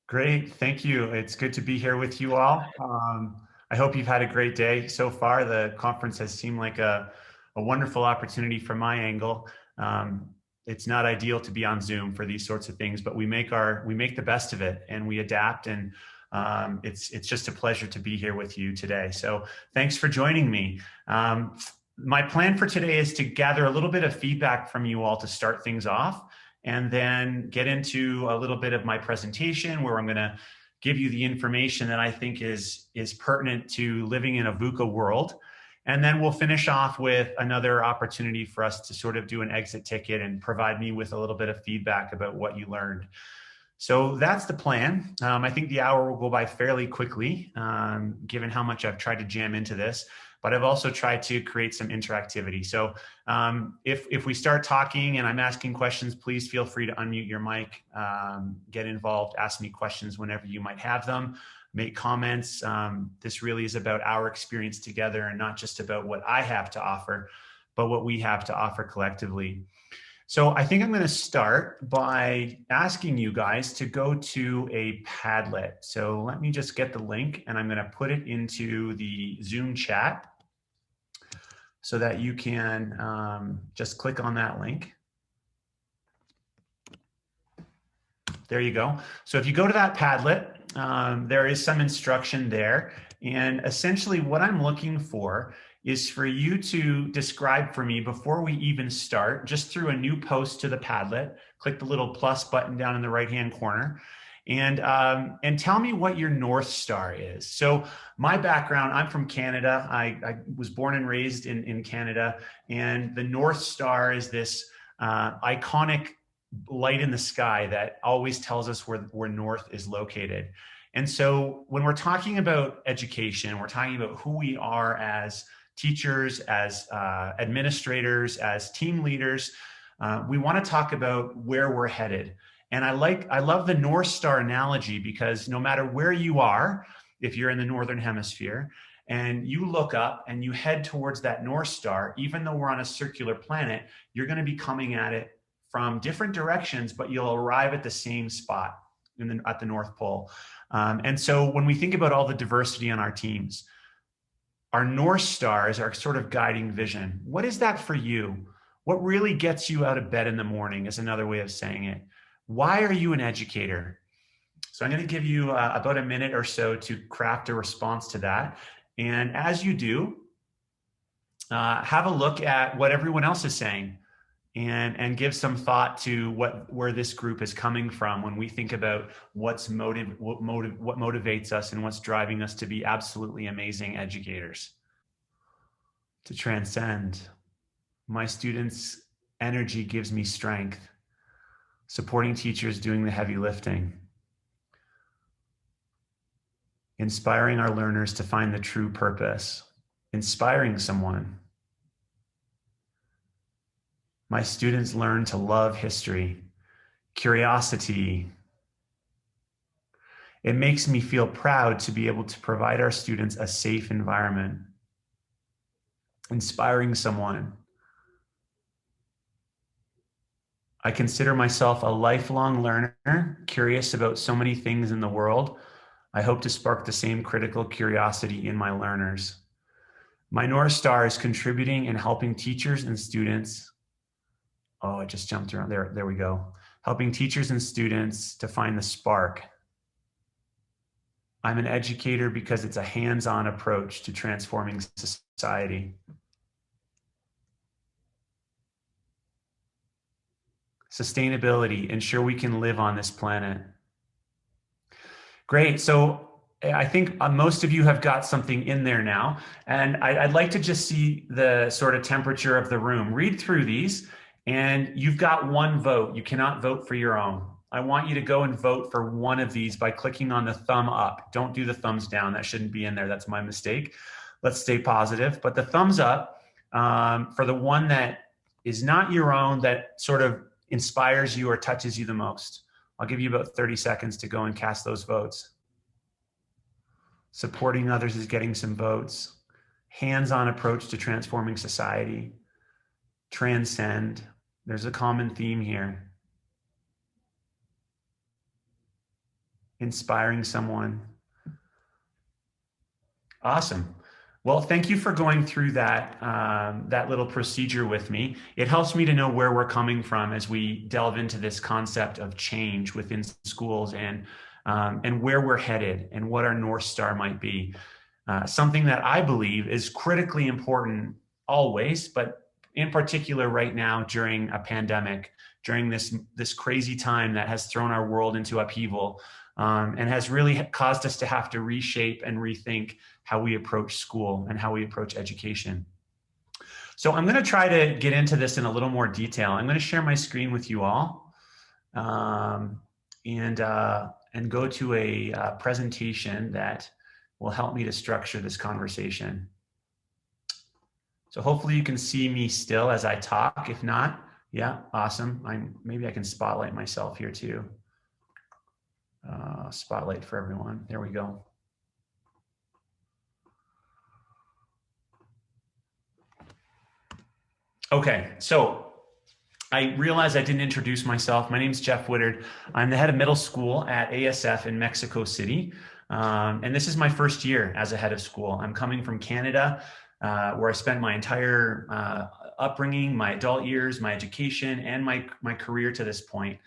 Great, thank you. It's good to be here with you all. I hope you've had a great day so far. The conference has seemed like a wonderful opportunity from my angle. It's not ideal to be on Zoom for these sorts of things, but we make the best of it and we adapt. And it's just a pleasure to be here with you today. So thanks for joining me. My plan for today is to gather a little bit of feedback from you all to start things off, and then get into a little bit of my presentation where I'm going to give you the information that I think is pertinent to living in a VUCA world. And then we'll finish off with another opportunity for us to sort of do an exit ticket and provide me with a little bit of feedback about what you learned. So that's the plan. I think the hour will go by fairly quickly, given how much I've tried to jam into this, but I've also tried to create some interactivity. So if we start talking and I'm asking questions, please feel free to unmute your mic, get involved, ask me questions whenever you might have them, make comments. This really is about our experience together and not just about what I have to offer, but what we have to offer collectively. So I think I'm going to start by asking you guys to go to a Padlet. So let me just get the link and I'm going to put it into the Zoom chat so that you can just click on that link. There you go. So if you go to that Padlet, there is some instruction there. And essentially what I'm looking for is for you to describe for me before we even start, just through a new post to the Padlet, click the little plus button down in the right-hand corner, and tell me what your North Star is. So my background, I'm from Canada. I was born and raised in Canada, and the North Star is this iconic light in the sky that always tells us where north is located. And so when we're talking about education, we're talking about who we are as teachers, as administrators, as team leaders. We want to talk about where we're headed. And I love the North Star analogy, because no matter where you are, if you're in the Northern Hemisphere and you look up and you head towards that North Star, even though we're on a circular planet, you're going to be coming at it from different directions, but you'll arrive at the same spot at the North Pole. And so when we think about all the diversity on our teams, our North Star is our sort of guiding vision. What is that for you? What really gets you out of bed in the morning is another way of saying it. Why are you an educator? So I'm going to give you about a minute or so to craft a response to that. And as you do, have a look at what everyone else is saying, and give some thought to where this group is coming from when we think about what motivates us and what's driving us to be absolutely amazing educators. To transcend. My students' energy gives me strength. Supporting teachers doing the heavy lifting. Inspiring our learners to find the true purpose. Inspiring someone. My students learn to love history, curiosity. It makes me feel proud to be able to provide our students a safe environment. Inspiring someone. I consider myself a lifelong learner, curious about so many things in the world. I hope to spark the same critical curiosity in my learners. My North Star is contributing and helping teachers and students. Oh, it just jumped around there. There we go. Helping teachers and students to find the spark. I'm an educator because it's a hands-on approach to transforming society. Sustainability, ensure we can live on this planet. Great. So I think most of you have got something in there now. And I'd like to just see the sort of temperature of the room. Read through these. And you've got one vote. You cannot vote for your own. I want you to go and vote for one of these by clicking on the thumb up. Don't do the thumbs down. That shouldn't be in there. That's my mistake. Let's stay positive. But the thumbs up for the one that is not your own, that sort of inspires you or touches you the most. I'll give you about 30 seconds to go and cast those votes. Supporting others is getting some votes. Hands-on approach to transforming society. Transcend. There's a common theme here. inspiring someone. Awesome. Well, thank you for going through that that little procedure with me. It helps me to know where we're coming from as we delve into this concept of change within schools and where we're headed and what our North Star might be. Something that I believe is critically important always, but in particular right now during a pandemic, during this crazy time that has thrown our world into upheaval and has really caused us to have to reshape and rethink how we approach school and how we approach education. So I'm going to try to get into this in a little more detail. I'm going to share my screen with you all and go to a presentation that will help me to structure this conversation. So hopefully you can see me still as I talk. If not, yeah, awesome. Maybe I can spotlight myself here too. Spotlight for everyone. There we go. Okay, so I realized I didn't introduce myself. My name is Jeff Whittard. I'm the head of middle school at ASF in Mexico City. And this is my first year as a head of school. I'm coming from Canada, where I spent my entire upbringing, my adult years, my education, and my career to this point.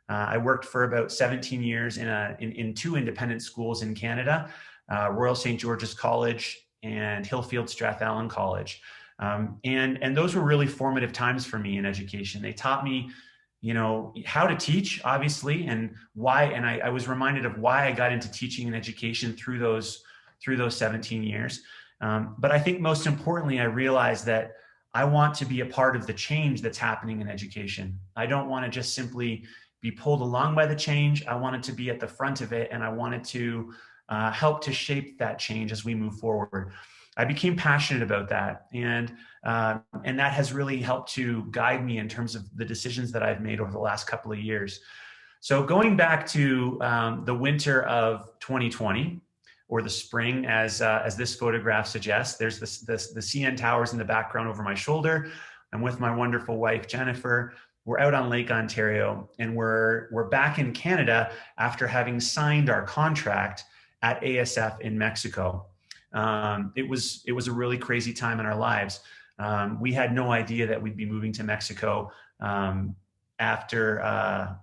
I worked for about 17 years in two independent schools in Canada, Royal St. George's College and Hillfield Strathallan College. And those were really formative times for me in education. They taught me, you know, how to teach, obviously, and why. And I was reminded of why I got into teaching and education through those 17 years. But I think most importantly, I realized that I want to be a part of the change that's happening in education. I don't want to just simply be pulled along by the change. I wanted to be at the front of it, and I wanted to help to shape that change as we move forward. I became passionate about that, and that has really helped to guide me in terms of the decisions that I've made over the last couple of years. So going back to the winter of 2020, or the spring, as this photograph suggests, there's the CN Towers in the background over my shoulder. I'm with my wonderful wife, Jennifer. We're out on Lake Ontario, and we're back in Canada after having signed our contract at ASF in Mexico. It was a really crazy time in our lives. We had no idea that we'd be moving to Mexico after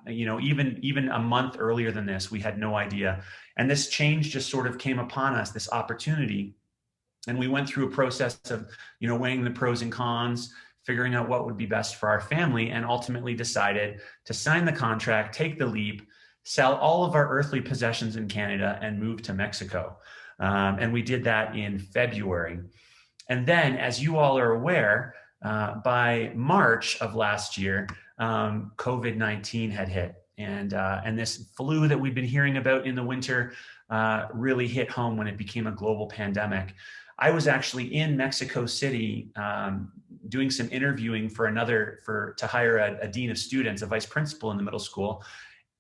you know, even a month earlier than this. We had no idea, and this change just sort of came upon us, this opportunity, and we went through a process of, you know, weighing the pros and cons, figuring out what would be best for our family, and ultimately decided to sign the contract, take the leap, sell all of our earthly possessions in Canada, and move to Mexico. And we did that in February. And then, as you all are aware, by March of last year, COVID-19 had hit. And this flu that we've been hearing about in the winter really hit home when it became a global pandemic. I was actually in Mexico City doing some interviewing to hire a dean of students, a vice principal in the middle school,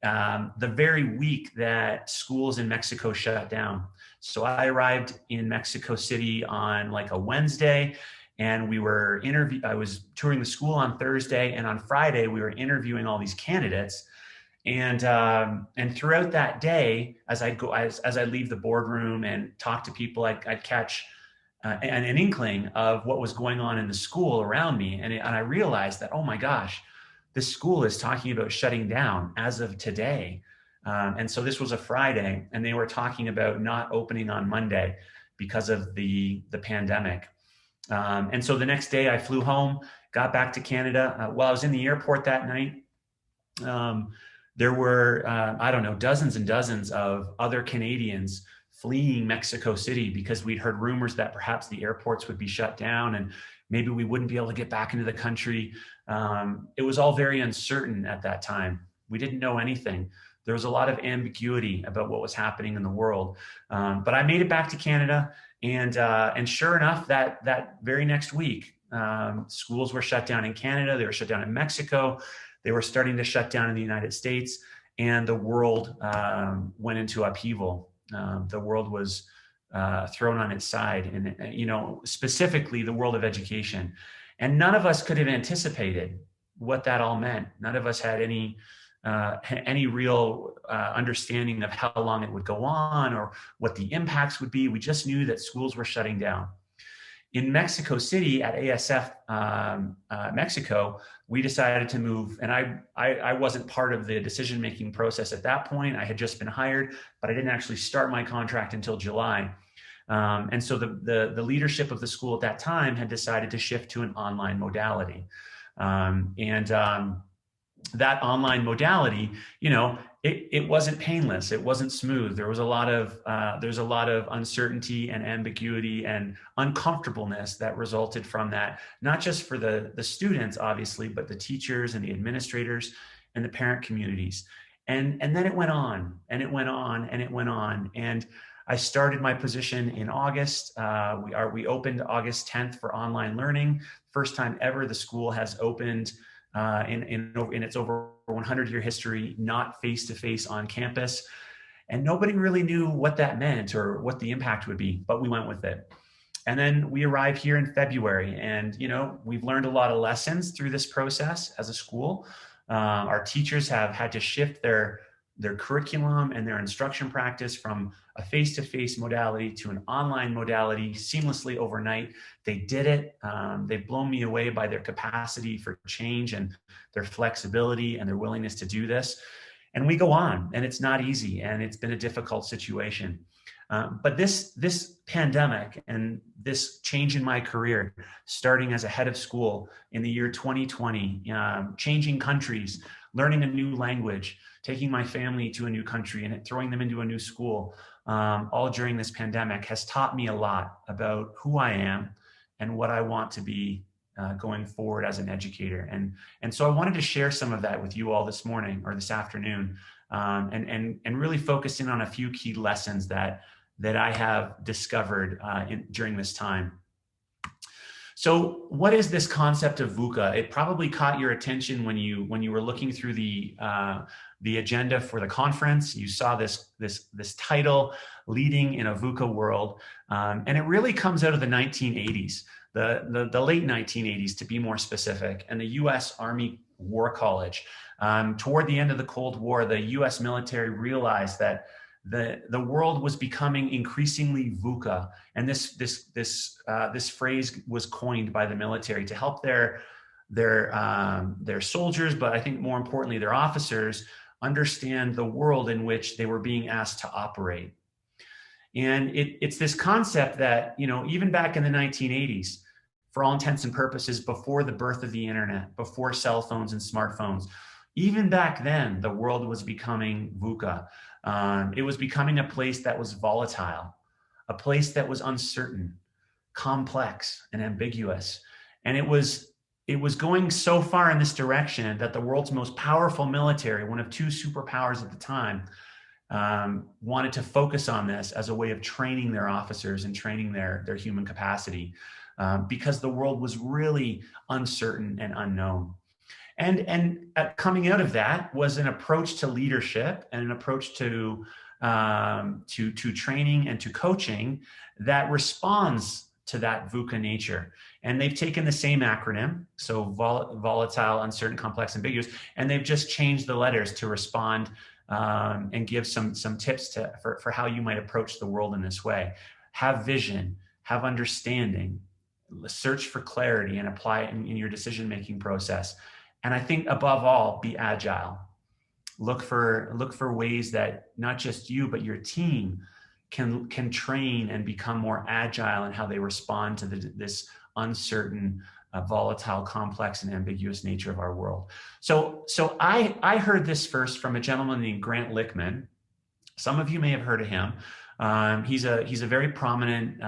the very week that schools in Mexico shut down. So I arrived in Mexico City on like a Wednesday, and I was touring the school on Thursday, and on Friday we were interviewing all these candidates. And throughout that day, as I leave the boardroom and talk to people, I'd catch an inkling of what was going on in the school around me. And I realized that, oh my gosh, this school is talking about shutting down as of today. And so this was a Friday, and they were talking about not opening on Monday because of the pandemic. And so the next day I flew home, got back to Canada. While I was in the airport that night, there were, I don't know, dozens and dozens of other Canadians fleeing Mexico City because we'd heard rumors that perhaps the airports would be shut down and maybe we wouldn't be able to get back into the country. It was all very uncertain at that time. We didn't know anything. There was a lot of ambiguity about what was happening in the world. But I made it back to Canada, and sure enough, that very next week, schools were shut down in Canada. They were shut down in Mexico. They were starting to shut down in the United States, and the world went into upheaval. The world was thrown on its side, and you know, specifically the world of education. And none of us could have anticipated what that all meant. None of us had any any real understanding of how long it would go on or what the impacts would be. We just knew that schools were shutting down. In Mexico City at ASF Mexico, we decided to move, and I wasn't part of the decision-making process at that point. I had just been hired, but I didn't actually start my contract until July. And so the leadership of the school at that time had decided to shift to an online modality. That online modality, it wasn't painless. It wasn't smooth. There was a lot of uncertainty and ambiguity and uncomfortableness that resulted from that, not just for the students, obviously, but the teachers and the administrators and the parent communities. And then it went on and it went on and it went on. And I started my position in August. We opened August 10th for online learning. First time ever the school has opened in its over 100-year history, not face-to-face on campus. And nobody really knew what that meant or what the impact would be, but we went with it. And then we arrived here in February, and we've learned a lot of lessons through this process as a school. Our teachers have had to shift their curriculum and their instruction practice from a face-to-face modality to an online modality seamlessly overnight. They did it. They've blown me away by their capacity for change and their flexibility and their willingness to do this. And we go on, and it's not easy, and it's been a difficult situation. But this pandemic and this change in my career, starting as a head of school in the year 2020, changing countries, learning a new language, taking my family to a new country and throwing them into a new school, all during this pandemic, has taught me a lot about who I am and what I want to be going forward as an educator. And so I wanted to share some of that with you all this morning or this afternoon, and really focus in on a few key lessons that I have discovered during this time. So what is this concept of VUCA? It probably caught your attention when you were looking through the agenda for the conference. You saw this title, Leading in a VUCA World, and it really comes out of the 1980s, the late 1980s to be more specific, and the U.S. Army War College. Toward the end of the Cold War, the U.S. military realized that the world was becoming increasingly VUCA, and this phrase was coined by the military to help their soldiers, but I think more importantly their officers, understand the world in which they were being asked to operate. And it's this concept that even back in the 1980s, for all intents and purposes, before the birth of the internet, before cell phones and smartphones, even back then the world was becoming VUCA. It was becoming a place that was volatile, a place that was uncertain, complex, and ambiguous. And it was going so far in this direction that the world's most powerful military, one of two superpowers at the time, wanted to focus on this as a way of training their officers and training their human capacity, because the world was really uncertain and unknown. And coming out of that was an approach to leadership and an approach to training and to coaching that responds to that VUCA nature. And they've taken the same acronym, so volatile, uncertain, complex, ambiguous, and they've just changed the letters to respond and give some tips for how you might approach the world in this way. Have vision, have understanding, search for clarity, and apply it in your decision-making process. And I think above all, be agile. Look for ways that not just you, but your team can train and become more agile in how they respond to this uncertain, volatile, complex, and ambiguous nature of our world. So I heard this first from a gentleman named Grant Lichtman. Some of you may have heard of him. He's a very prominent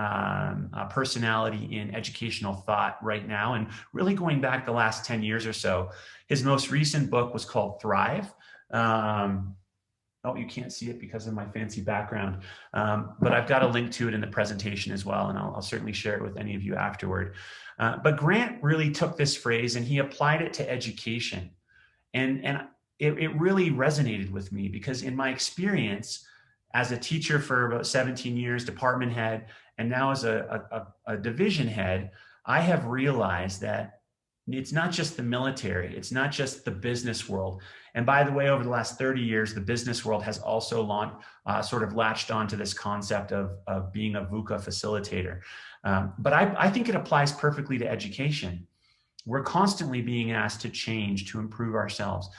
personality in educational thought right now, and really going back the last 10 years or so. His most recent book was called Thrive. Oh, you can't see it because of my fancy background, but I've got a link to it in the presentation as well, and I'll certainly share it with any of you afterward. But Grant really took this phrase and he applied it to education, and it really resonated with me, because in my experience as a teacher for about 17 years, department head, and now as a division head, I have realized that It's not just the military. It's not just the business world. And by the way, over the last 30 years, the business world has also sort of latched onto this concept of being a VUCA facilitator. But I think it applies perfectly to education. We're constantly being asked to change, to improve ourselves.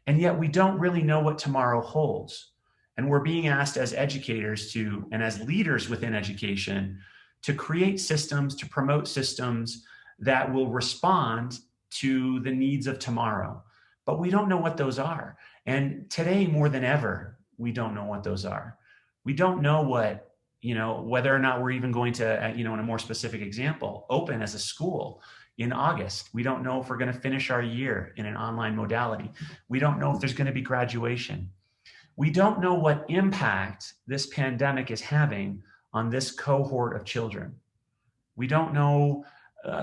And yet we don't really know what tomorrow holds. And we're being asked as educators to, and as leaders within education, to create systems, to promote systems that will respond to the needs of tomorrow. But we don't know what those are. And today, more than ever, we don't know what those are. We don't know what, whether or not we're even going to, in a more specific example, open as a school in August. We don't know if we're going to finish our year in an online modality. We don't know if there's going to be graduation. We don't know what impact this pandemic is having on this cohort of children. We don't know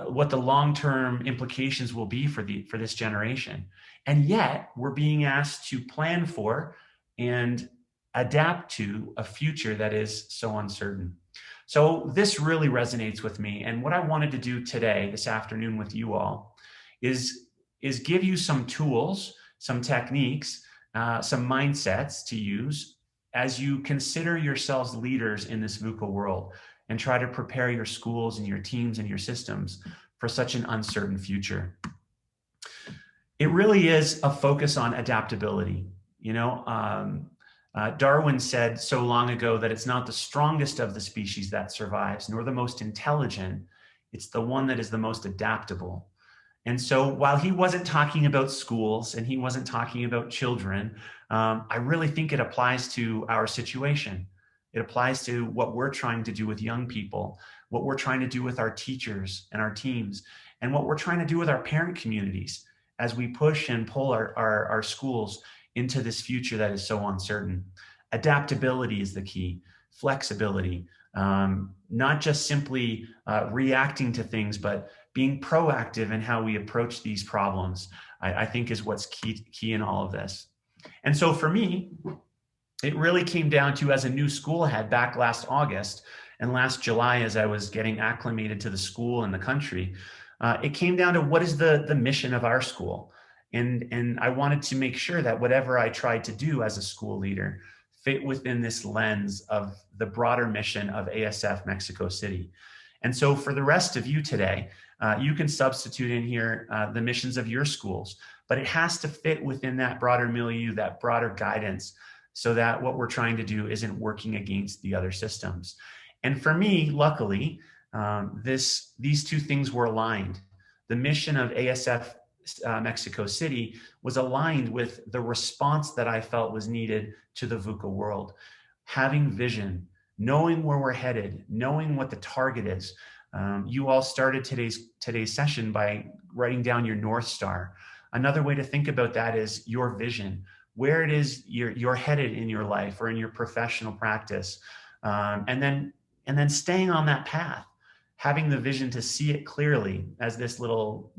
what the long-term implications will be for this generation. And yet we're being asked to plan for and adapt to a future that is so uncertain. So this really resonates with me. And what I wanted to do today, this afternoon with you all, is give you some tools, some techniques, some mindsets to use as you consider yourselves leaders in this VUCA world and try to prepare your schools and your teams and your systems for such an uncertain future. It really is a focus on adaptability. Darwin said so long ago that it's not the strongest of the species that survives, nor the most intelligent. It's the one that is the most adaptable. And so while he wasn't talking about schools and he wasn't talking about children, I really think it applies to our situation. It applies to what we're trying to do with young people, what we're trying to do with our teachers and our teams, and what we're trying to do with our parent communities as we push and pull our schools into this future that is so uncertain. Adaptability is the key, flexibility, not just simply reacting to things, but being proactive in how we approach these problems, I think is what's key in all of this. And so for me, it really came down to, as a new school head back last August and last July, as I was getting acclimated to the school and the country, it came down to what is the mission of our school. And I wanted to make sure that whatever I tried to do as a school leader fit within this lens of the broader mission of ASF Mexico City. And so for the rest of you today, you can substitute in here the missions of your schools, but it has to fit within that broader milieu, that broader guidance, so that what we're trying to do isn't working against the other systems. And for me, luckily, these two things were aligned. The mission of ASF Mexico City was aligned with the response that I felt was needed to the VUCA world. Having vision, knowing where we're headed, knowing what the target is. You all started today's session by writing down your North Star. Another way to think about that is your vision, where it is you're headed in your life or in your professional practice, and then staying on that path, having the vision to see it clearly, as this little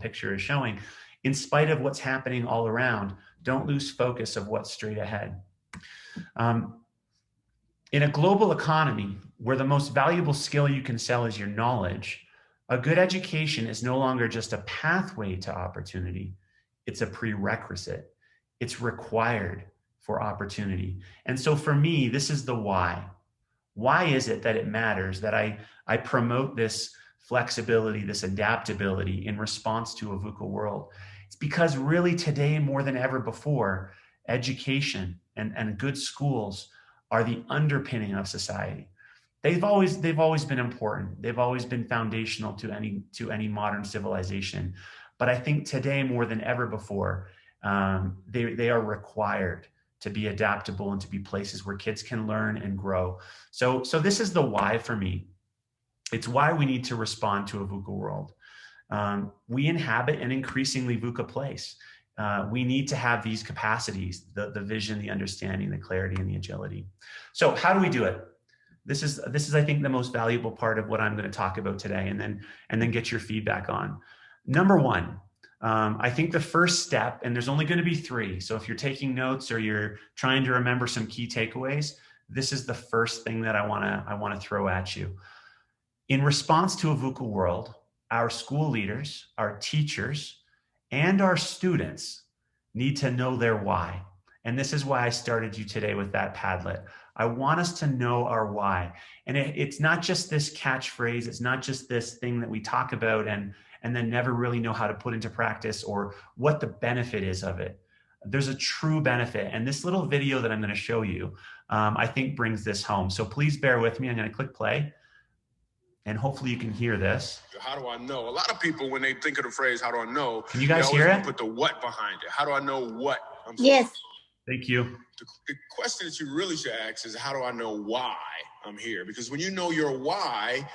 picture is showing. In spite of what's happening all around, don't lose focus of what's straight ahead. In a global economy where the most valuable skill you can sell is your knowledge, a good education is no longer just a pathway to opportunity. It's a prerequisite. It's required for opportunity. And so for me, this is the why. Why is it that it matters that I promote this flexibility, this adaptability in response to a VUCA world? It's because really today, more than ever before, education and good schools are the underpinning of society. They've always been important. They've always been foundational to any modern civilization. But I think today, more than ever before, they are required to be adaptable and to be places where kids can learn and grow. So this is the why for me. It's why we need to respond to a VUCA world. We inhabit an increasingly VUCA place. We need to have these capacities, the vision, the understanding, the clarity, and the agility. So how do we do it? This is, I think, the most valuable part of what I'm going to talk about today, and then get your feedback on. Number one, I think the first step, and there's only going to be 3. So if you're taking notes or you're trying to remember some key takeaways, this is the first thing that I want to throw at you. In response to a VUCA world, our school leaders, our teachers, and our students need to know their why. And this is why I started you today with that Padlet. I want us to know our why. And it's not just this catchphrase. It's not just this thing that we talk about and then never really know how to put into practice or what the benefit is of it. There's a true benefit. And this little video that I'm going to show you, I think brings this home. So please bear with me. I'm going to click play. And hopefully you can hear this. How do I know? A lot of people, when they think of the phrase, how do I know? Can you guys hear it? Put the what behind it. How do I know what I'm saying? Yes. Thank you. The question that you really should ask is, how do I know why I'm here? Because when you know your why,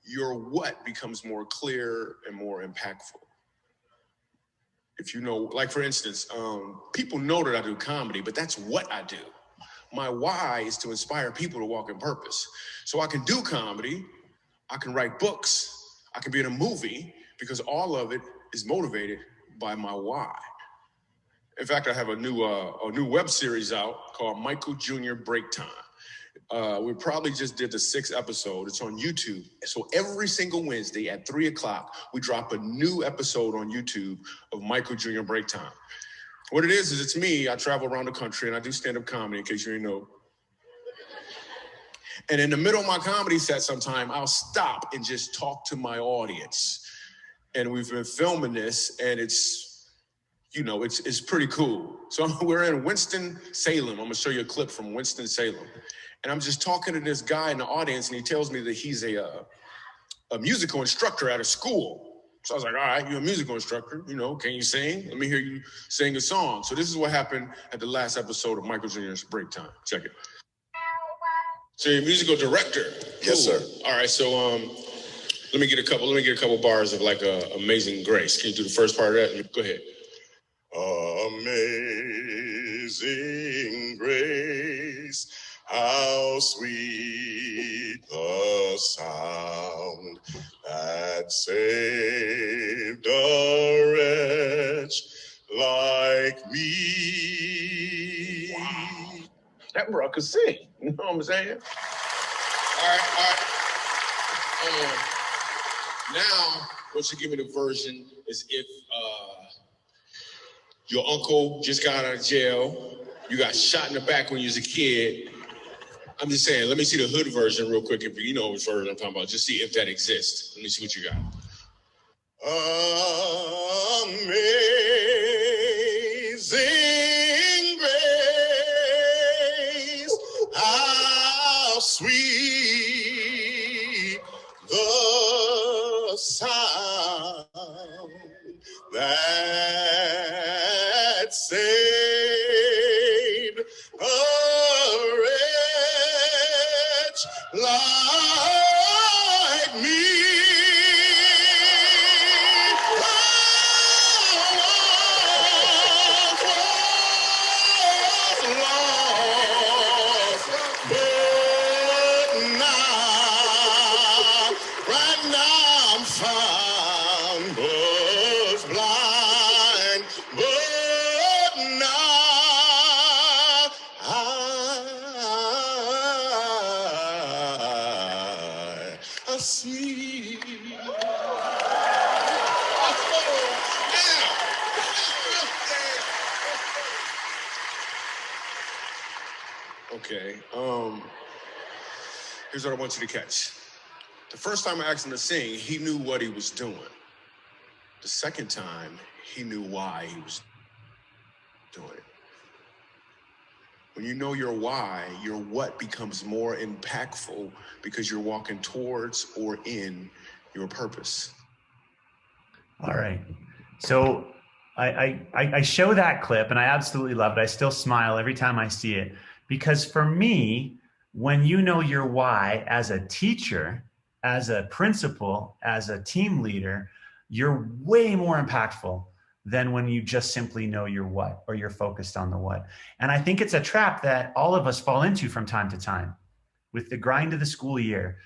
your what becomes more clear and more impactful. If you know, like for instance, people know that I do comedy, but that's what I do. My why is to inspire people to walk in purpose. So I can do comedy, I can write books, I can be in a movie, because all of it is motivated by my why. In fact, I have a new web series out called Michael Jr. Break Time. We probably just did the 6th episode. It's on YouTube. So every single Wednesday at 3 o'clock, we drop a new episode on YouTube of Michael Jr. Break Time. What it is it's me. I travel around the country and I do stand-up comedy, in case you didn't know. And in the middle of my comedy set sometime, I'll stop and just talk to my audience. And we've been filming this, and it's pretty cool. So we're in Winston-Salem. I'm gonna show you a clip from Winston-Salem. And I'm just talking to this guy in the audience, and he tells me that he's a musical instructor at a school. So I was like, all right, you're a musical instructor, can you sing? Let me hear you sing a song. So this is what happened at the last episode of Michael Jr.'s Break Time. Check it. So you're a musical director? Yes, sir. All right, so let me get a couple bars of like Amazing Grace. Can you do the first part of that? Go ahead. Amazing grace, how sweet the sound that saved a wretch like me. Wow. That bro could sing, you know what I'm saying? All right. Now, what you give me the version is if your uncle just got out of jail, you got shot in the back when you was a kid. I'm just saying, let me see the hood version real quick, if you know which version I'm talking about. Just see if that exists. Let me see what you got. Amazing grace, how sweet the sound that saved a wretch like me. Okay, here's what I want you to catch. The first time I asked him to sing, he knew what he was doing. The second time, he knew why he was doing it. When you know your why, your what becomes more impactful because you're walking towards or in your purpose. All right. So I show that clip and I absolutely love it. I still smile every time I see it, because for me, when you know your why as a teacher, as a principal, as a team leader, you're way more impactful than when you just simply know your what, or you're focused on the what. And I think it's a trap that all of us fall into from time to time with the grind of the school year,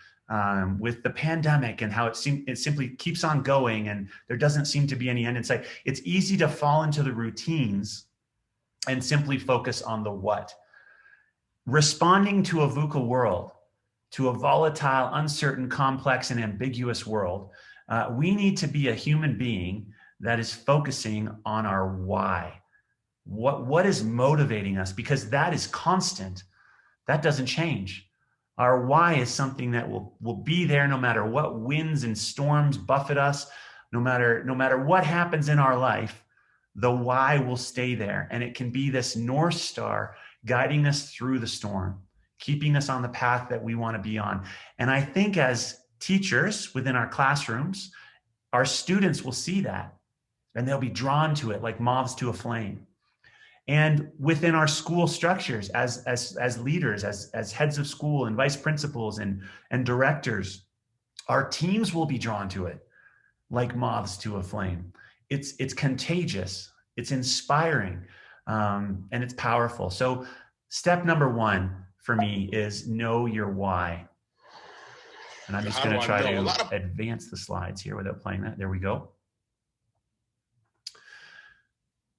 with the pandemic and how it simply keeps on going and there doesn't seem to be any end in sight. It's easy to fall into the routines and simply focus on the what. Responding to a VUCA world, to a volatile, uncertain, complex, and ambiguous world, We need to be a human being that is focusing on our why. What is motivating us? Because that is constant. That doesn't change. Our why is something that will be there no matter what winds and storms buffet us, no matter what happens in our life. The why will stay there, and it can be this North Star guiding us through the storm, keeping us on the path that we want to be on. And I think as teachers within our classrooms, our students will see that, and they'll be drawn to it like moths to a flame. And within our school structures, as leaders, as heads of school and vice principals and directors, our teams will be drawn to it like moths to a flame. It's contagious, it's inspiring, and it's powerful. So step number one for me is know your why. And I'm just going to try to advance the slides here without playing that. There we go.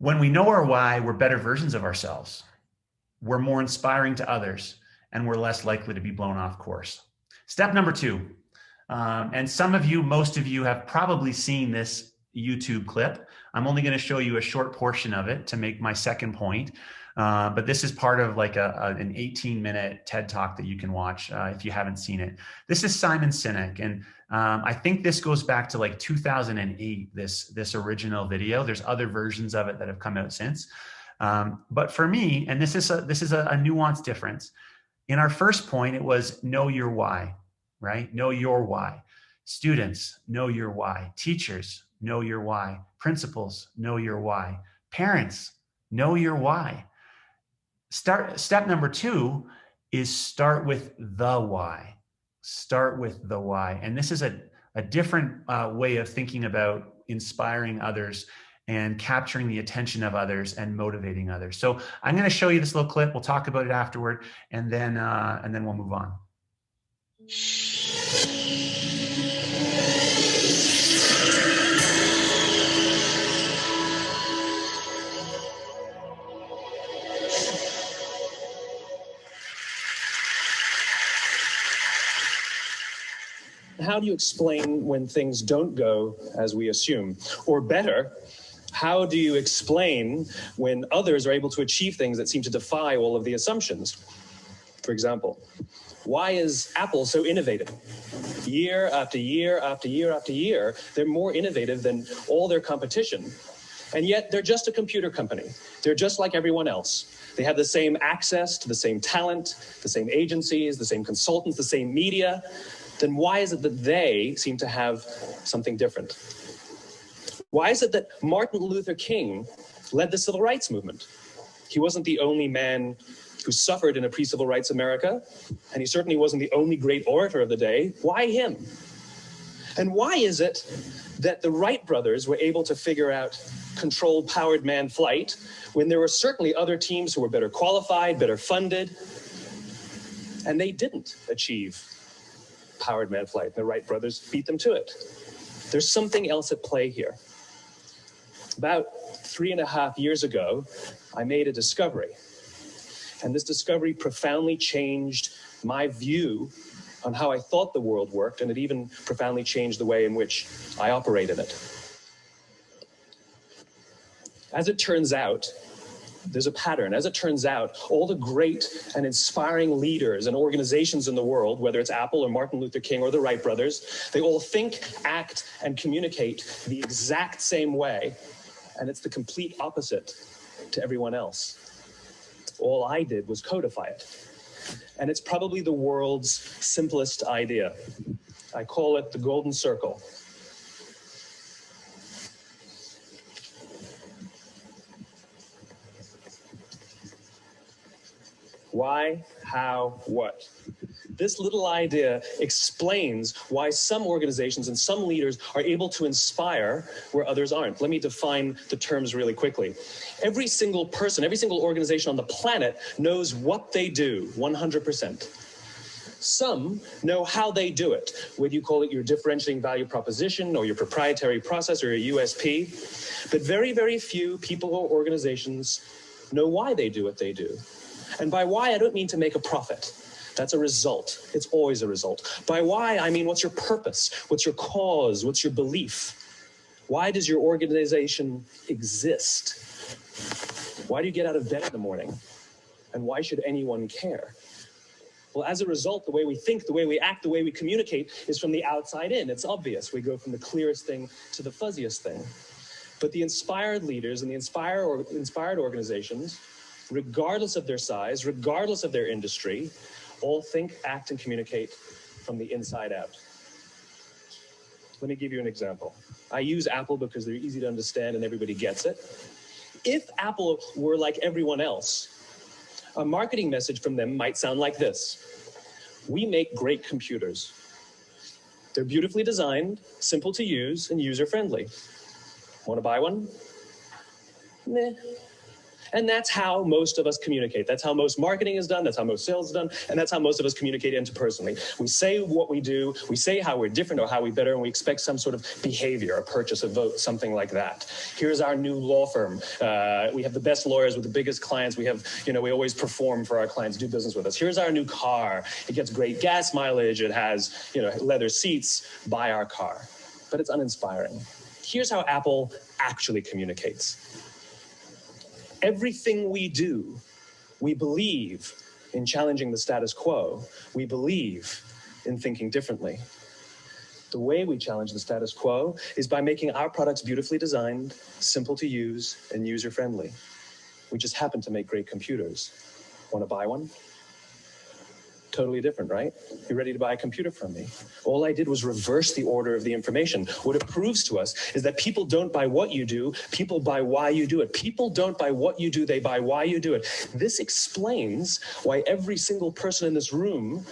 When we know our why, we're better versions of ourselves. We're more inspiring to others, and we're less likely to be blown off course. Step number two, and some of you, most of you have probably seen this YouTube clip. I'm only going to show you a short portion of it to make my second point. But this is part of like an 18-minute TED Talk that you can watch if you haven't seen it. This is Simon Sinek, and I think this goes back to like 2008, this original video. There's other versions of it that have come out since. But for me, and this is a nuanced difference. In our first point, it was know your why, right? Know your why. Students, know your why. Teachers, know your why. Principals, know your why. Parents, know your why. Step number two is start with the why. Start with the why. And this is a different way of thinking about inspiring others and capturing the attention of others and motivating others. So I'm going to show you this little clip. We'll talk about it afterward, and then we'll move on. How do you explain when things don't go as we assume? Or better, how do you explain when others are able to achieve things that seem to defy all of the assumptions? For example, why is Apple so innovative? Year after year after year after year, they're more innovative than all their competition. And yet they're just a computer company. They're just like everyone else. They have the same access to the same talent, the same agencies, the same consultants, the same media. Then why is it that they seem to have something different? Why is it that Martin Luther King led the civil rights movement? He wasn't the only man who suffered in a pre-civil rights America, and he certainly wasn't the only great orator of the day. Why him? And why is it that the Wright brothers were able to figure out controlled powered manned flight when there were certainly other teams who were better qualified, better funded, and they didn't achieve powered manned flight? The Wright brothers beat them to it. There's something else at play here. About 3.5 years ago, I made a discovery. And this discovery profoundly changed my view on how I thought the world worked, and it even profoundly changed the way in which I operate in it. As it turns out, there's a pattern. As it turns out, all the great and inspiring leaders and organizations in the world, whether it's Apple or Martin Luther King or the Wright brothers, they all think, act, and communicate the exact same way. And it's the complete opposite to everyone else. All I did was codify it. And it's probably the world's simplest idea. I call it the golden circle. Why, how, what? This little idea explains why some organizations and some leaders are able to inspire where others aren't. Let me define the terms really quickly. Every single person, every single organization on the planet knows what they do, 100%. Some know how they do it, whether you call it your differentiating value proposition or your proprietary process or your USP. But very, very few people or organizations know why they do what they do. And by why, I don't mean to make a profit. That's a result. It's always a result. By why, I mean, what's your purpose? What's your cause? What's your belief? Why does your organization exist? Why do you get out of bed in the morning? And why should anyone care? Well, as a result, the way we think, the way we act, the way we communicate is from the outside in. It's obvious. We go from the clearest thing to the fuzziest thing. But the inspired leaders and the inspired organizations, regardless of their size, regardless of their industry, all think, act, and communicate from the inside out. Let me give you an example. I use Apple because they're easy to understand and everybody gets it. If Apple were like everyone else, a marketing message from them might sound like this. We make great computers. They're beautifully designed, simple to use, and user-friendly. Want to buy one? Meh. And that's how most of us communicate. That's how most marketing is done. That's how most sales is done. And that's how most of us communicate interpersonally. We say what we do. We say how we're different or how we better, and we expect some sort of behavior, a purchase, a vote, something like that. Here's our new law firm. We have the best lawyers with the biggest clients. We have, we always perform for our clients, do business with us. Here's our new car. It gets great gas mileage. It has, leather seats. Buy our car. But it's uninspiring. Here's how Apple actually communicates. Everything we do, we believe in challenging the status quo. We believe in thinking differently. The way we challenge the status quo is by making our products beautifully designed, simple to use, and user-friendly. We just happen to make great computers. Want to buy one? Totally different, right? You're ready to buy a computer from me. All I did was reverse the order of the information. What it proves to us is that people don't buy what you do, people buy why you do it. People don't buy what you do, they buy why you do it. This explains why every single person in this room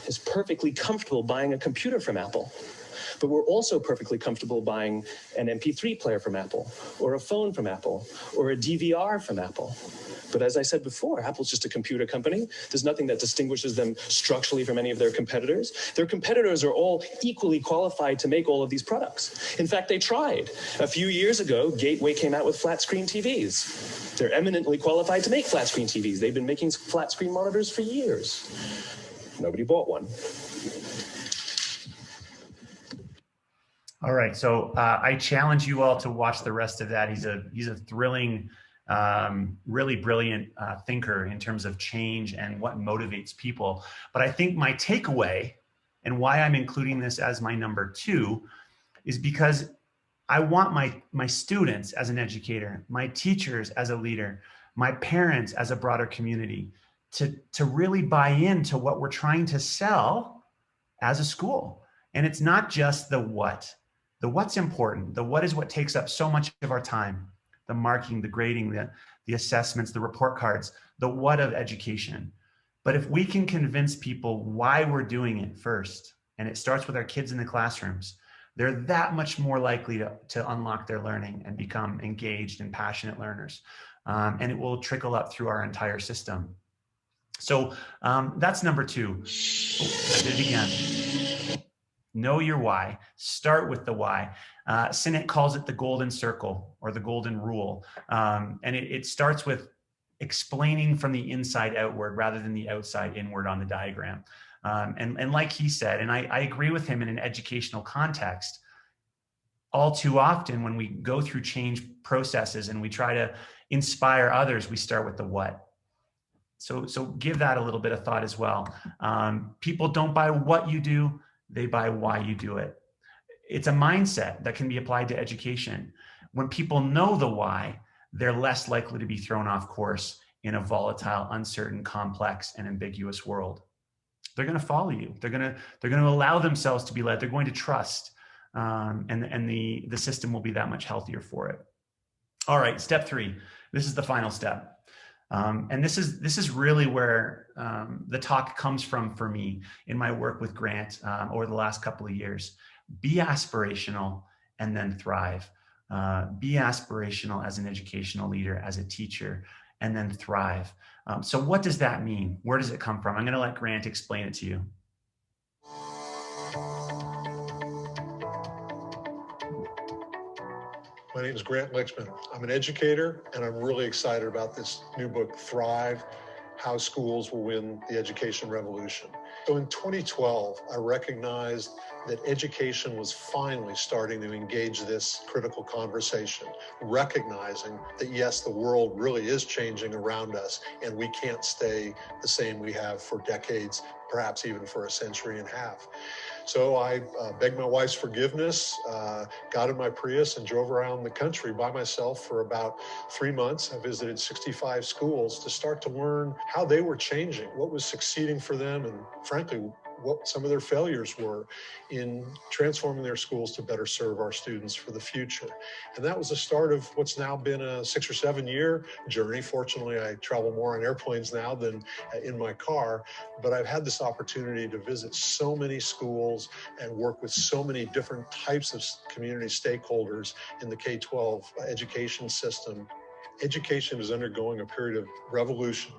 is perfectly comfortable buying a computer from Apple. But we're also perfectly comfortable buying an MP3 player from Apple, or a phone from Apple, or a DVR from Apple. But as I said before, Apple's just a computer company. There's nothing that distinguishes them structurally from any of their competitors. Their competitors are all equally qualified to make all of these products. In fact, they tried. A few years ago, Gateway came out with flat screen TVs. They're eminently qualified to make flat screen TVs. They've been making flat screen monitors for years. Nobody bought one. All right, so I challenge you all to watch the rest of that. He's a thrilling, really brilliant thinker in terms of change and what motivates people. But I think my takeaway and why I'm including this as my number 2 is because I want my students as an educator, my teachers as a leader, my parents as a broader community to really buy into what we're trying to sell as a school. And it's not just the what. The what's important. The what is what takes up so much of our time. The marking, the grading, the assessments, the report cards, the what of education. But if we can convince people why we're doing it first, and it starts with our kids in the classrooms, they're that much more likely to unlock their learning and become engaged and passionate learners. And it will trickle up through our entire system. So that's number 2. I did it again. Know your why. Start with the why. Sinek calls it the golden circle or the golden rule. And it starts with explaining from the inside outward rather than the outside inward on the diagram. And like he said, and I agree with him in an educational context, all too often when we go through change processes and we try to inspire others, we start with the what. So give that a little bit of thought as well. People don't buy what you do, they buy why you do it. It's a mindset that can be applied to education. When people know the why, they're less likely to be thrown off course in a volatile, uncertain, complex, and ambiguous world. They're going to follow you. They're going to allow themselves to be led. They're going to trust, and the system will be that much healthier for it. All right, step 3. This is the final step. And this is really where the talk comes from for me in my work with Grant over the last couple of years. Be aspirational and then thrive. Be aspirational as an educational leader, as a teacher, and then thrive. So what does that mean? Where does it come from? I'm going to let Grant explain it to you. My name is Grant Lixman. I'm an educator, and I'm really excited about this new book, Thrive. how schools will win the education revolution. So in 2012, I recognized that education was finally starting to engage this critical conversation, recognizing that yes, the world really is changing around us and we can't stay the same we have for decades, perhaps even for a century and a half. So I begged my wife's forgiveness, got in my Prius and drove around the country by myself for about 3 months. I visited 65 schools to start to learn how they were changing, what was succeeding for them, and frankly, what some of their failures were in transforming their schools to better serve our students for the future. And that was the start of what's now been a 6 or 7 year journey. Fortunately, I travel more on airplanes now than in my car, but I've had this opportunity to visit so many schools and work with so many different types of community stakeholders in the K-12 education system. Education is undergoing a period of revolution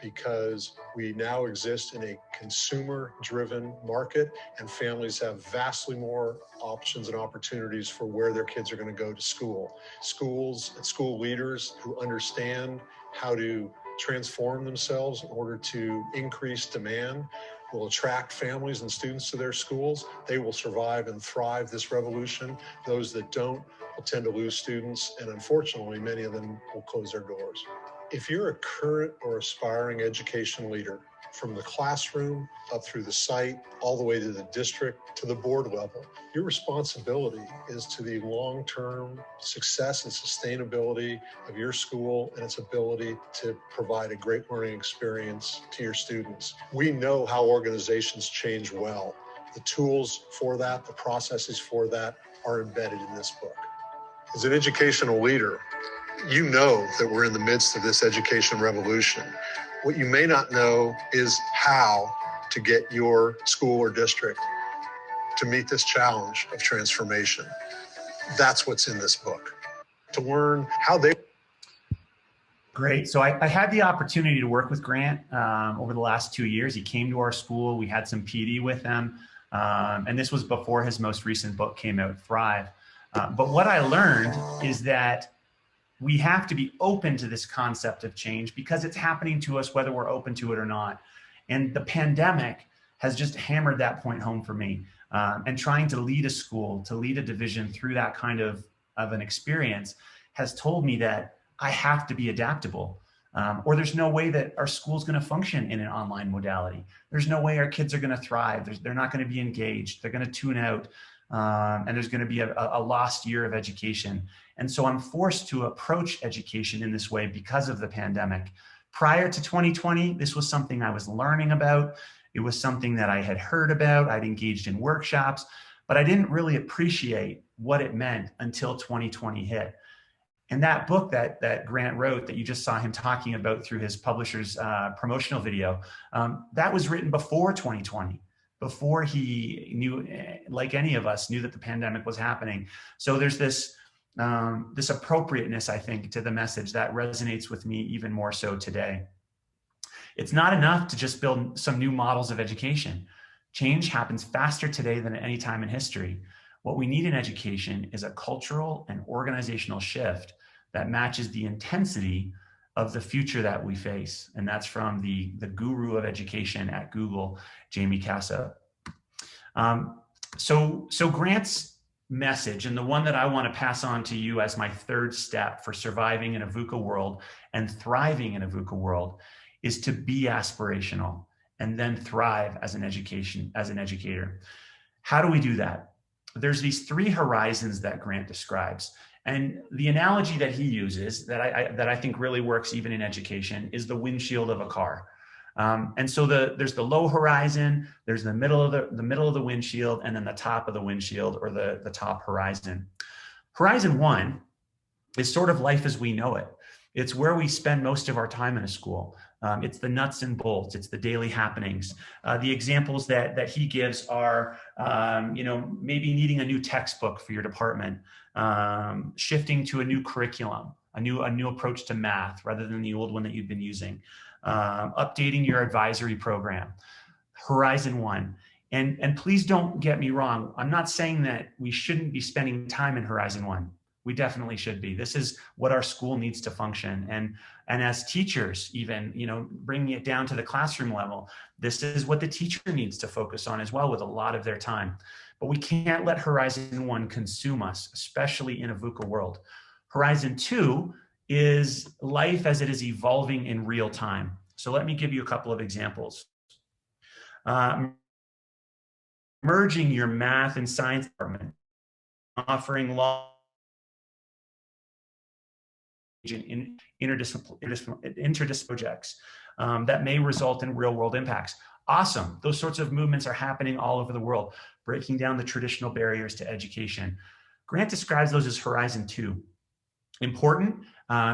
because we now exist in a consumer-driven market and families have vastly more options and opportunities for where their kids are going to go to school. Schools and school leaders who understand how to transform themselves in order to increase demand will attract families and students to their schools. They will survive and thrive this revolution. Those that don't will tend to lose students, and unfortunately, many of them will close their doors. If you're a current or aspiring education leader, from the classroom up through the site, all the way to the district, to the board level, your responsibility is to the long-term success and sustainability of your school and its ability to provide a great learning experience to your students. We know how organizations change well. The tools for that, the processes for that are embedded in this book. As an educational leader, you know that we're in the midst of this education revolution. What you may not know is how to get your school or district to meet this challenge of transformation. That's what's in this book. To learn how they... Great. So I had the opportunity to work with Grant over the last 2 years. He came to our school. We had some PD with him. And this was before his most recent book came out, Thrive. But what I learned is that we have to be open to this concept of change because it's happening to us whether we're open to it or not. And the pandemic has just hammered that point home for me. And trying to lead a school, to lead a division through that kind of an experience has told me that I have to be adaptable. Or there's no way that our school's going to function in an online modality. There's no way our kids are going to thrive. They're not going to be engaged. They're going to tune out. And there's going to be a lost year of education. And so I'm forced to approach education in this way because of the pandemic. Prior to 2020, this was something I was learning about. It was something that I had heard about. I'd engaged in workshops, but I didn't really appreciate what it meant until 2020 hit. And that book that Grant wrote that you just saw him talking about through his publisher's promotional video, that was written before 2020. Before he knew, like any of us, knew that the pandemic was happening. So there's this appropriateness, I think, to the message that resonates with me even more so today. It's not enough to just build some new models of education. Change happens faster today than at any time in history. What we need in education is a cultural and organizational shift that matches the intensity of the future that we face. And that's from the guru of education at Google, Jamie Casso. So Grant's message, and the one that I want to pass on to you as my third step for surviving in a VUCA world and thriving in a VUCA world, is to be aspirational and then thrive as an educator. How do we do that? There's these 3 horizons that Grant describes. And the analogy that he uses that I think really works even in education is the windshield of a car. And so there's the low horizon, there's the middle of the windshield, and then the top of the windshield, or the top horizon. Horizon 1 is sort of life as we know it. It's where we spend most of our time in a school. It's the nuts and bolts. It's the daily happenings. The examples that he gives are, maybe needing a new textbook for your department, shifting to a new curriculum, a new approach to math rather than the old one that you've been using, updating your advisory program. Horizon 1. And please don't get me wrong. I'm not saying that we shouldn't be spending time in Horizon 1. We definitely should be. This is what our school needs to function. And as teachers, even, bringing it down to the classroom level, this is what the teacher needs to focus on as well with a lot of their time. But we can't let Horizon 1 consume us, especially in a VUCA world. Horizon 2 is life as it is evolving in real time. So let me give you a couple of examples. Merging your math and science department, offering law in interdisciplinary projects that may result in real world impacts. Awesome. Those sorts of movements are happening all over the world, breaking down the traditional barriers to education. Grant describes those as Horizon 2. Important.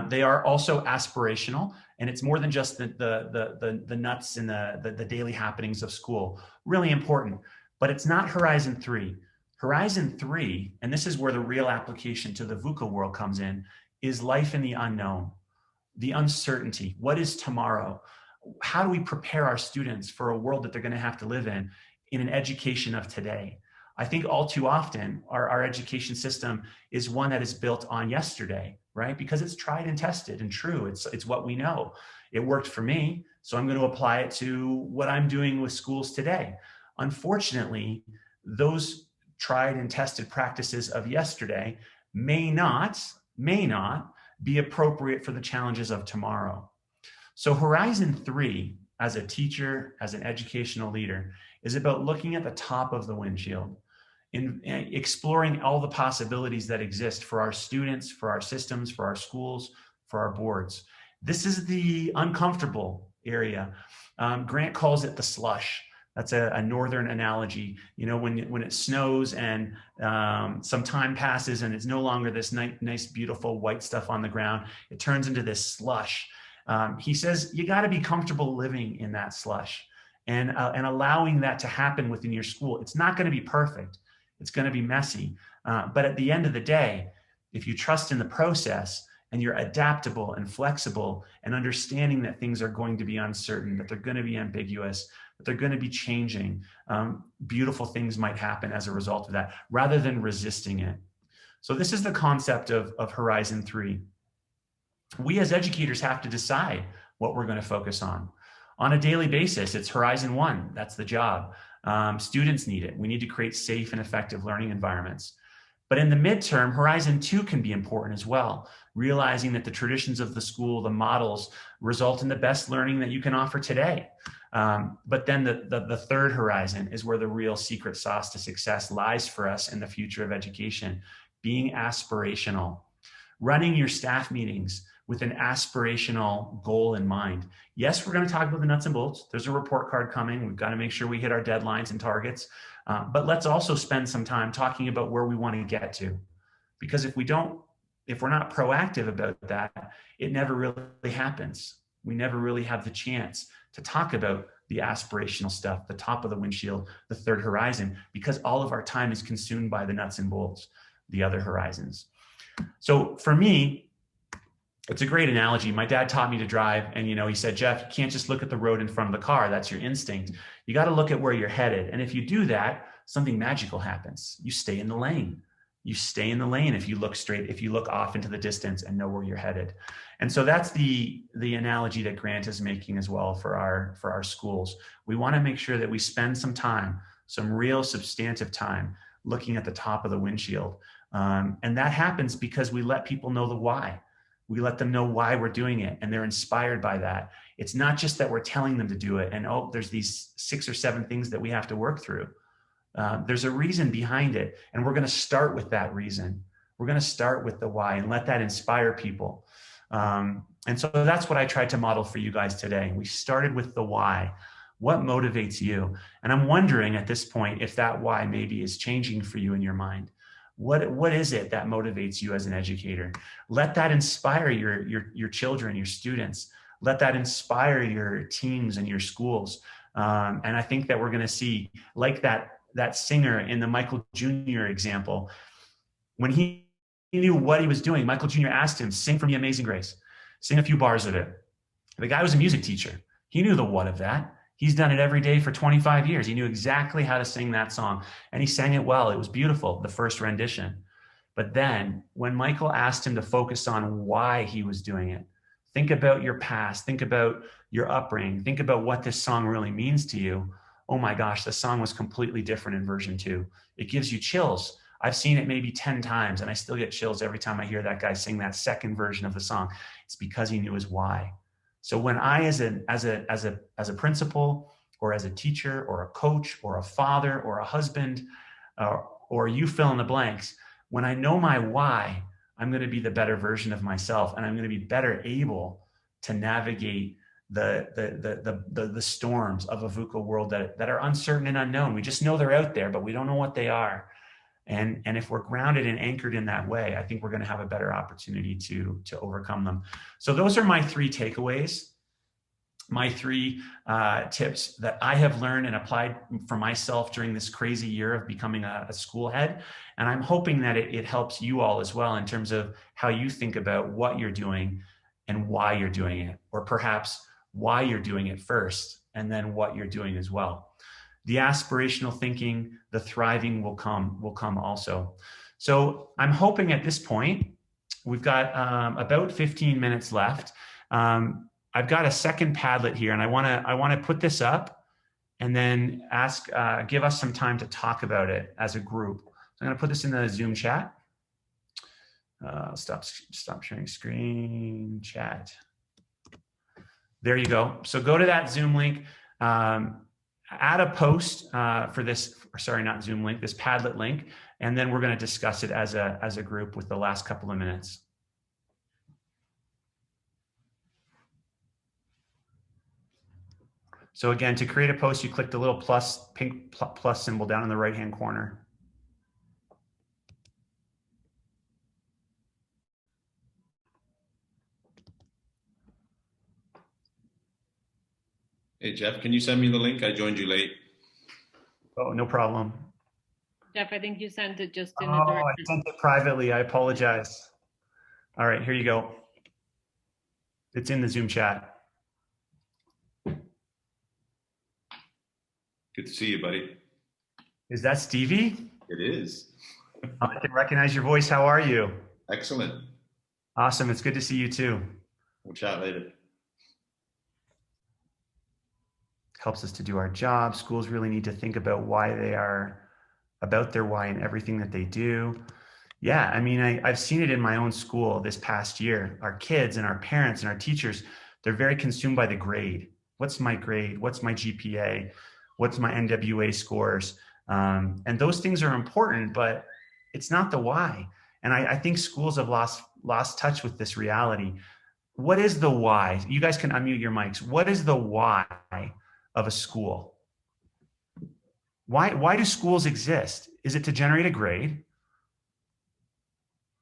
They are also aspirational, and it's more than just the nuts and the daily happenings of school. Really important, but it's not Horizon 3. Horizon 3, and this is where the real application to the VUCA world comes in, is life in the unknown, the uncertainty. What is tomorrow? How do we prepare our students for a world that they're going to have to live in an education of today? I think all too often our education system is one that is built on yesterday, right? Because it's tried and tested and true. It's what we know. It worked for me, so I'm going to apply it to what I'm doing with schools today. Unfortunately, those tried and tested practices of yesterday may not be appropriate for the challenges of tomorrow. So Horizon 3, as a teacher, as an educational leader, is about looking at the top of the windshield, in exploring all the possibilities that exist for our students, for our systems, for our schools, for our boards. This is the uncomfortable area. Grant calls it the slush. That's a northern analogy. When it snows and some time passes and it's no longer this nice, beautiful white stuff on the ground, it turns into this slush. He says you got to be comfortable living in that slush and allowing that to happen within your school. It's not going to be perfect. It's going to be messy. But at the end of the day, if you trust in the process and you're adaptable and flexible and understanding that things are going to be uncertain, that they're going to be ambiguous, that they're going to be changing, beautiful things might happen as a result of that, rather than resisting it. So this is the concept of Horizon 3. We as educators have to decide what we're going to focus on. On a daily basis, it's Horizon 1. That's the job. Students need it. We need to create safe and effective learning environments. But in the midterm, Horizon 2 can be important as well, realizing that the traditions of the school, the models, result in the best learning that you can offer today. But then the third horizon is where the real secret sauce to success lies for us in the future of education, being aspirational, running your staff meetings with an aspirational goal in mind. Yes, we're going to talk about the nuts and bolts. There's a report card coming. We've got to make sure we hit our deadlines and targets. But let's also spend some time talking about where we want to get to. Because if we're not proactive about that, it never really happens. We never really have the chance to talk about the aspirational stuff, the top of the windshield, the third horizon, because all of our time is consumed by the nuts and bolts, the other horizons. So for me, it's a great analogy. My dad taught me to drive, and he said, Jeff, you can't just look at the road in front of the car. That's your instinct. You got to look at where you're headed. And if you do that, something magical happens. You stay in the lane. You stay in the lane if you look straight, if you look off into the distance and know where you're headed. And so that's the analogy that Grant is making as well for our schools. We want to make sure that we spend some time, some real substantive time, looking at the top of the windshield. And that happens because we let people know the why. We let them know why we're doing it, and they're inspired by that. It's not just that we're telling them to do it and, there's these 6 or 7 things that we have to work through. There's a reason behind it, and we're going to start with that reason. We're going to start with the why and let that inspire people. And so that's what I tried to model for you guys today. We started with the why. What motivates you? And I'm wondering at this point if that why maybe is changing for you in your mind. What is it that motivates you as an educator? Let that inspire your children, your students. Let that inspire your teams and your schools. And I think that we're going to see, like that singer in the Michael Jr. example, when he knew what he was doing, Michael Jr. asked him, sing from The Amazing Grace, sing a few bars of it. The guy was a music teacher. He knew the what of that. He's done it every day for 25 years. He knew exactly how to sing that song, and he sang it well. It was beautiful, the first rendition. But then when Michael asked him to focus on why he was doing it, think about your past, think about your upbringing, think about what this song really means to you. Oh my gosh, the song was completely different in version 2. It gives you chills. I've seen it maybe 10 times and I still get chills every time I hear that guy sing that second version of the song. It's because he knew his why. So when I, as a principal or as a teacher or a coach or a father or a husband, or you fill in the blanks, when I know my why, I'm going to be the better version of myself, and I'm going to be better able to navigate the storms of a VUCA world that are uncertain and unknown. We just know they're out there, but we don't know what they are. And if we're grounded and anchored in that way, I think we're going to have a better opportunity to overcome them. So those are my 3 takeaways, my 3 tips that I have learned and applied for myself during this crazy year of becoming a school head. And I'm hoping that it helps you all as well in terms of how you think about what you're doing and why you're doing it, or perhaps why you're doing it first and then what you're doing as well. The aspirational thinking, the thriving will come also. So I'm hoping at this point, we've got about 15 minutes left. I've got a second Padlet here, and I want to put this up and then give us some time to talk about it as a group. So I'm going to put this in the Zoom chat. Stop sharing screen, chat. There you go. So go to that Zoom link, add a post for this, sorry, not Zoom link, this Padlet link, and then we're going to discuss it as a group with the last couple of minutes. So again, to create a post, you click the little pink plus symbol down in the right-hand corner. Hey, Jeff, can you send me the link? I joined you late. Oh, no problem. Jeff, I think you sent it just in Oh, a direct. I sent it privately. I apologize. All right, here you go. It's in the Zoom chat. Good to see you, buddy. Is that Stevie? It is. I can recognize your voice. How are you? Excellent. Awesome. It's good to see you too. We'll chat later. Helps us to do our job. Schools really need to think about why they are, about their why in everything that they do. Yeah, I mean, I've seen it in my own school this past year. Our kids and our parents and our teachers, they're very consumed by the grade. What's my grade? What's my GPA? What's my NWA scores? And those things are important, but it's not the why. And I think schools have lost touch with this reality. What is the why? You guys can unmute your mics. What is the why of a school? Why do schools exist? Is it to generate a grade?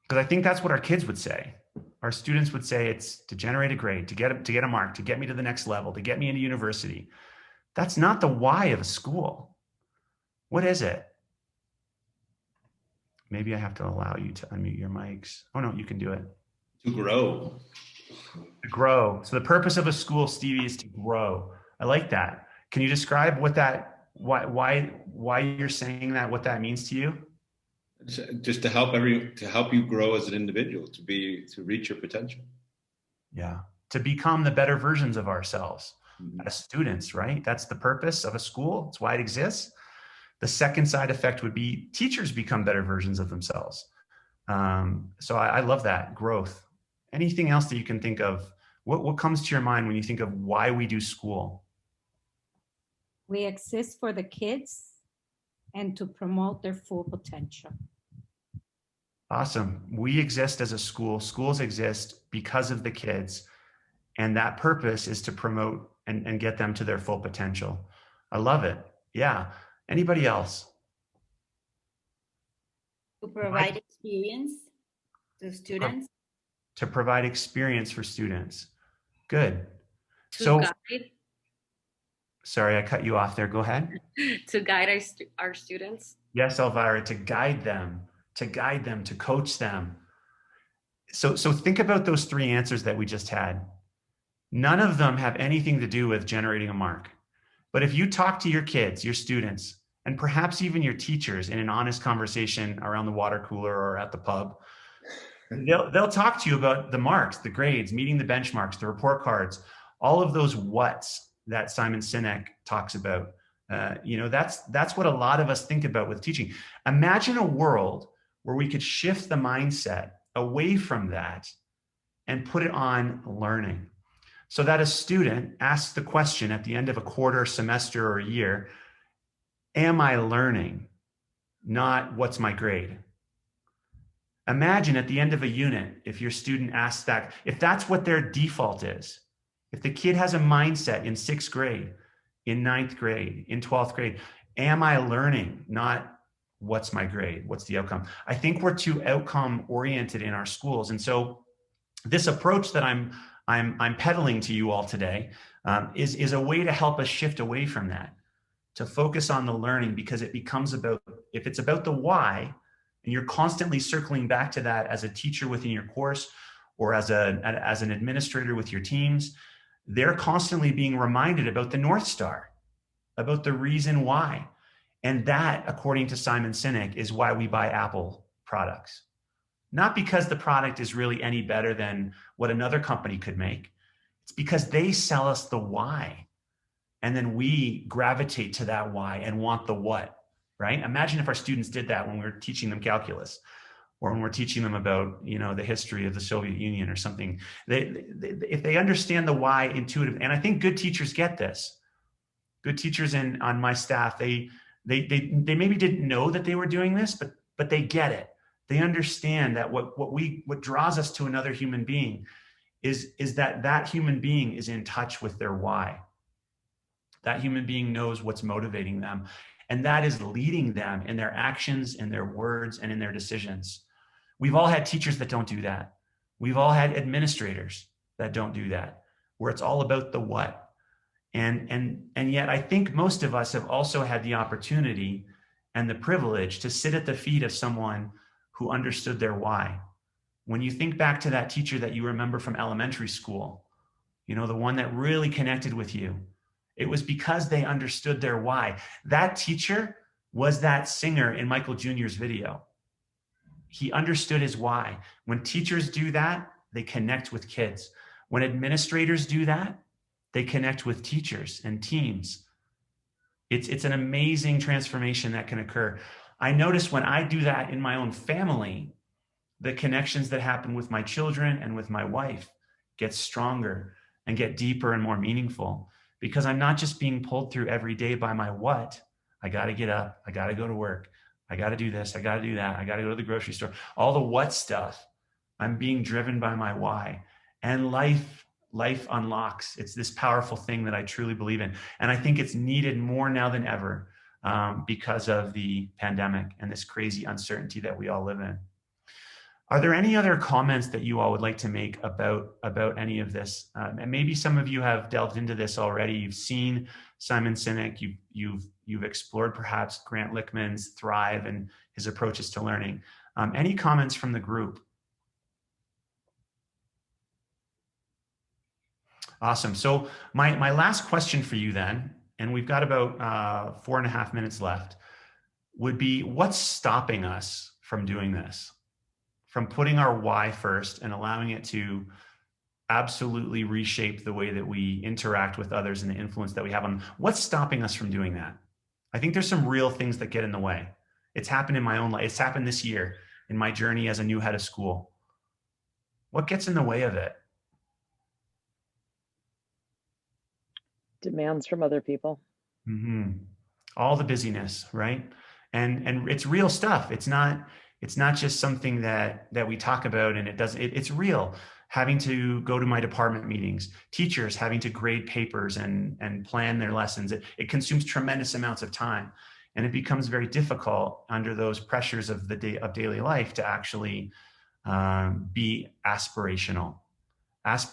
Because I think that's what our kids would say. Our students would say it's to generate a grade, to get a mark, to get me to the next level, to get me into university. That's not the why of a school. What is it? Maybe I have to allow you to unmute your mics. Oh no, you can do it. To grow. To grow. So the purpose of a school, Stevie, is to grow. I like that. Can you describe what that, why you're saying that, what that means to you? Just to help you grow as an individual, to reach your potential. Yeah. To become the better versions of ourselves as students, right? That's the purpose of a school. That's why it exists. The second side effect would be teachers become better versions of themselves. So I love that growth. Anything else that you can think of? What comes to your mind when you think of why we do school? We exist for the kids and to promote their full potential. Awesome. We exist as a school. Schools exist because of the kids. And that purpose is to promote and get them to their full potential. I love it. Yeah. Anybody else? To provide experience to students. To provide experience for students. Good. To guide. Sorry, I cut you off there. Go ahead. To guide our students. Yes, Elvira, to guide them, to coach them. So think about those 3 answers that we just had. None of them have anything to do with generating a mark. But if you talk to your kids, your students, and perhaps even your teachers in an honest conversation around the water cooler or at the pub, they'll talk to you about the marks, the grades, meeting the benchmarks, the report cards, all of those whats that Simon Sinek talks about. That's what a lot of us think about with teaching. Imagine a world where we could shift the mindset away from that and put it on learning, so that a student asks the question at the end of a quarter, semester, or a year, am I learning? Not what's my grade. Imagine at the end of a unit, if your student asks that, if that's what their default is, if the kid has a mindset in 6th grade, in 9th grade, in 12th grade, am I learning? Not what's my grade? What's the outcome? I think we're too outcome oriented in our schools. And so this approach that I'm peddling to you all today is a way to help us shift away from that, to focus on the learning, because it becomes about, if it's about the why, and you're constantly circling back to that as a teacher within your course or as an administrator with your teams, they're constantly being reminded about the North Star, about the reason why. And that, according to Simon Sinek, is why we buy Apple products. Not because the product is really any better than what another company could make. It's because they sell us the why. And then we gravitate to that why and want the what, right? Imagine if our students did that when we were teaching them calculus, or when we're teaching them about, the history of the Soviet Union or something. If they understand the why intuitive, and I think good teachers get this. Good teachers on my staff, they maybe didn't know that they were doing this, but they get it. They understand that what draws us to another human being is that human being is in touch with their why. That human being knows what's motivating them, and that is leading them in their actions, in their words, and in their decisions. We've all had teachers that don't do that. We've all had administrators that don't do that, where it's all about the what. And yet I think most of us have also had the opportunity and the privilege to sit at the feet of someone who understood their why. When you think back to that teacher that you remember from elementary school, the one that really connected with you, it was because they understood their why. That teacher was that singer in Michael Jr.'s video. He understood his why. When teachers do that, they connect with kids. When administrators do that, they connect with teachers and teams. It's an amazing transformation that can occur. I notice when I do that in my own family, the connections that happen with my children and with my wife get stronger and get deeper and more meaningful, because I'm not just being pulled through every day by my what. I got to get up. I got to go to work. I got to do this. I got to do that. I got to go to the grocery store. All the what stuff. I'm being driven by my why. And life unlocks. It's this powerful thing that I truly believe in. And I think it's needed more now than ever because of the pandemic and this crazy uncertainty that we all live in. Are there any other comments that you all would like to make about any of this? And maybe some of you have delved into this already. You've seen Simon Sinek. You've explored perhaps Grant Lichtman's Thrive and his approaches to learning. Any comments from the group? Awesome. So my last question for you then, and we've got about 4.5 minutes left, would be, what's stopping us from doing this? From putting our why first and allowing it to absolutely reshape the way that we interact with others and the influence that we have on them. What's stopping us from doing that? I think there's some real things that get in the way. It's happened in my own life. It's happened this year in my journey as a new head of school. What gets in the way of it? Demands from other people. Mm-hmm. All the busyness, right? And it's real stuff. It's not just something that we talk about and it's real. Having to go to my department meetings, teachers having to grade papers and plan their lessons. It consumes tremendous amounts of time, and it becomes very difficult under those pressures of daily life to actually be aspirational.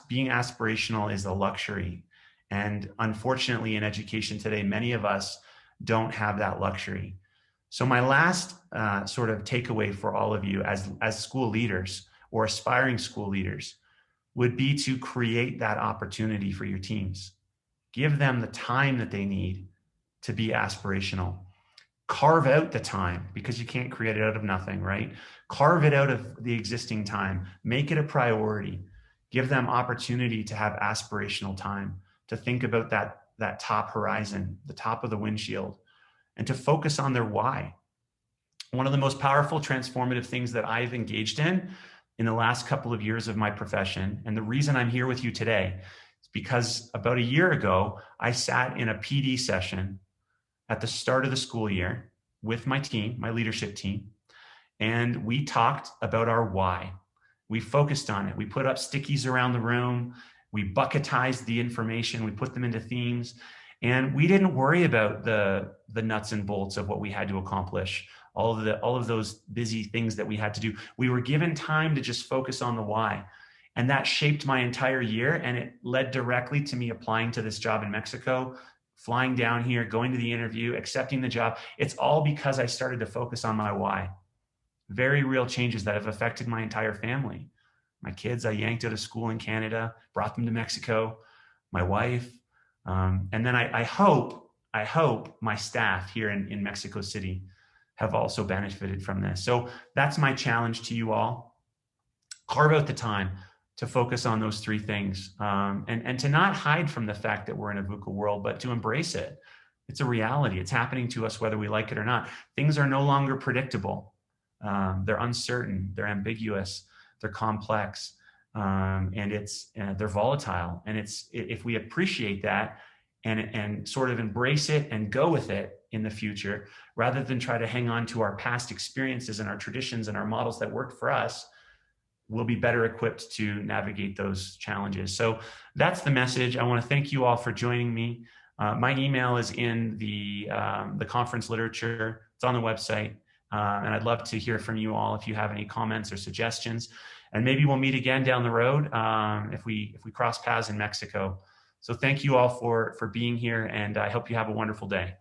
Being aspirational is a luxury. And unfortunately, in education today, many of us don't have that luxury. So my last sort of takeaway for all of you as school leaders or aspiring school leaders would be to create that opportunity for your teams. Give them the time that they need to be aspirational. carve out the time, because you can't create it out of nothing, right? Carve it out of the existing time, make it a priority, give them opportunity to have aspirational time, to think about that top horizon, the top of the windshield, and to focus on their why. One of the most powerful transformative things that I've engaged in the last couple of years of my profession, and the reason I'm here with you today, is because about a year ago, I sat in a PD session at the start of the school year with my team, my leadership team, and we talked about our why. We focused on it. We put up stickies around the room. We bucketized the information. We put them into themes, and we didn't worry about the nuts and bolts of what we had to accomplish, all of those busy things that we had to do. We were given time to just focus on the why. And that shaped my entire year, and it led directly to me applying to this job in Mexico, flying down here, going to the interview, accepting the job. It's all because I started to focus on my why. Very real changes that have affected my entire family. My kids, I yanked out of school in Canada, brought them to Mexico, my wife. And then I hope my staff here in Mexico City have also benefited from this. So that's my challenge to you all. Carve out the time to focus on those three things, and to not hide from the fact that we're in a VUCA world, but to embrace it. It's a reality. It's happening to us whether we like it or not. Things are no longer predictable. They're uncertain, they're ambiguous, they're complex, and they're volatile. And if we appreciate that and sort of embrace it and go with it in the future, rather than try to hang on to our past experiences and our traditions and our models that worked for us, we'll be better equipped to navigate those challenges. So that's the message. I want to thank you all for joining me. My email is in the conference literature. It's on the website. And I'd love to hear from you all if you have any comments or suggestions. And maybe we'll meet again down the road if we cross paths in Mexico. So thank you all for being here, and I hope you have a wonderful day.